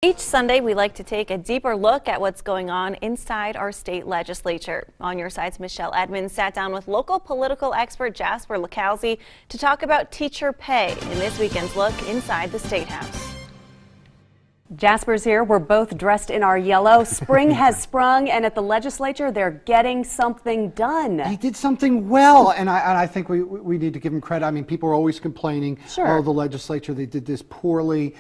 Each Sunday, we like to take a deeper look at what's going on inside our state legislature. On Your Side's Michelle Edmonds sat down with local political expert Jasper Licalzi to talk about teacher pay in this weekend's look inside the Statehouse. Jasper's here. We're both dressed in our yellow. Spring has sprung, and at the legislature, they're getting something done. They did something well, and I think we need to give them credit. I mean, people are always complaining, Sure. oh, the legislature, they did this poorly,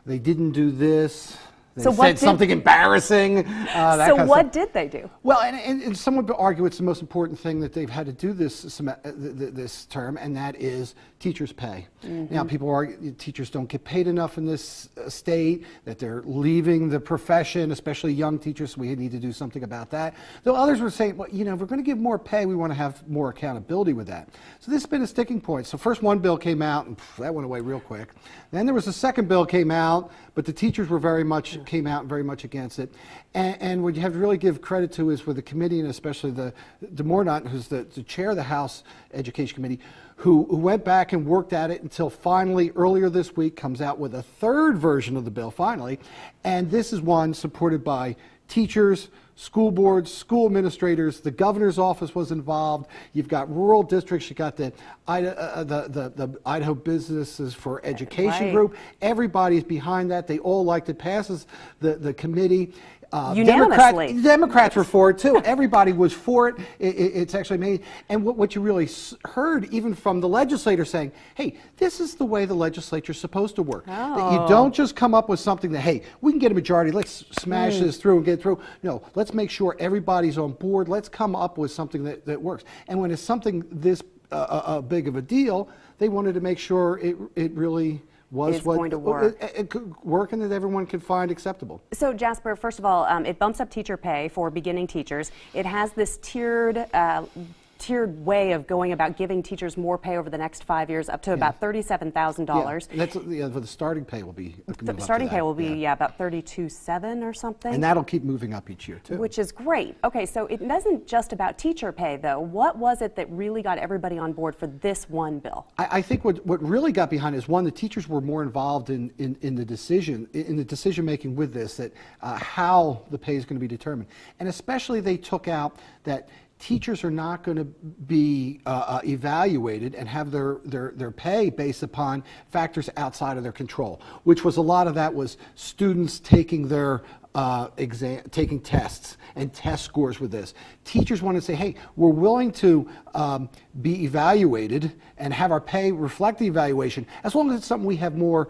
they didn't do this. They So said something embarrassing. So what did they do? Well, and some would argue it's the most important thing that they've had to do this term, and that is teachers' pay. Now, people argue teachers don't get paid enough in this state, that they're leaving the profession, especially young teachers, so we need to do something about that. Though others were saying, well, you know, if we're going to give more pay, we want to have more accountability with that. So this has been a sticking point. So first one bill came out, and that went away real quick. Then there was a second bill came out, but the teachers were came out very much against it. And what you have to really give credit to is for the committee, and especially the DeMornant, who's the chair of the House Education Committee, who went back and worked at it until finally earlier this week comes out with a third version of the bill finally. And this is one supported by teachers, school boards, school administrators. The governor's office was involved. You've got rural districts. You've got the Idaho Businesses for Education group. Everybody's behind that. They all liked it. Passes the committee. Unanimously. Democrats were for it too. Everybody was for it. It's actually made. And what you really heard, even from the legislator, saying, "Hey, this is the way the legislature's supposed to work. That you don't just come up with something that, hey, we can get a majority. Let's smash this through and get it through. No, let's make sure everybody's on board. Let's come up with something that works." And when it's something this big of a deal, they wanted to make sure it really was going to work. It could work and that everyone could find acceptable. So Jasper, first of all, it bumps up teacher pay for beginning teachers. It has this tiered way of going about giving teachers more pay over the next 5 years, up to about $37,000. That's for the starting pay will be. The starting pay will be about $32,700 or something. And that'll keep moving up each year too. Which is great. Okay, so it isn't just about teacher pay though. What was it that really got everybody on board for this one bill? I think what really got behind is, one, the teachers were more involved in the decision making with this, that how the pay is going to be determined, and especially they took out that teachers are not going to be evaluated and have their pay based upon factors outside of their control, which was a lot of that was students taking their taking tests and test scores with this. Teachers want to say, hey, we're willing to be evaluated and have our pay reflect the evaluation, as long as it's something we have more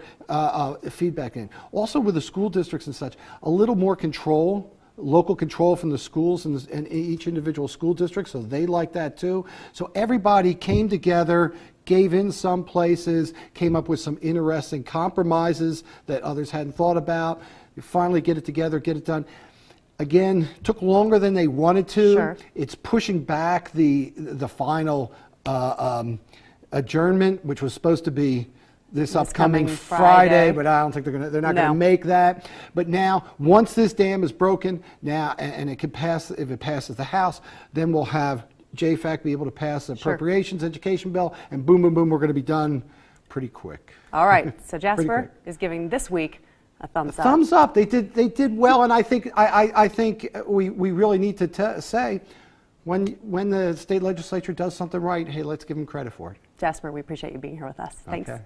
feedback in. Also with the school districts and such, a little more control, local control from the schools and each individual school district, so they like that too. So everybody came together, gave in some places, came up with some interesting compromises that others hadn't thought about. You finally get it together, get it done. Again, took longer than they wanted to. Sure. It's pushing back the final adjournment, which was supposed to be this upcoming Friday, but I don't think they're not going to make that. But now, once this dam is broken, now and it can pass, if it passes the House, then we'll have JFAC be able to pass the appropriations education bill, and boom, boom, boom, we're going to be done pretty quick. All right, so Jasper is giving this week a thumbs up. Thumbs up. They did well, and I think we really need to say, when the state legislature does something right, hey, let's give them credit for it. Jasper, we appreciate you being here with us. Thanks. Okay.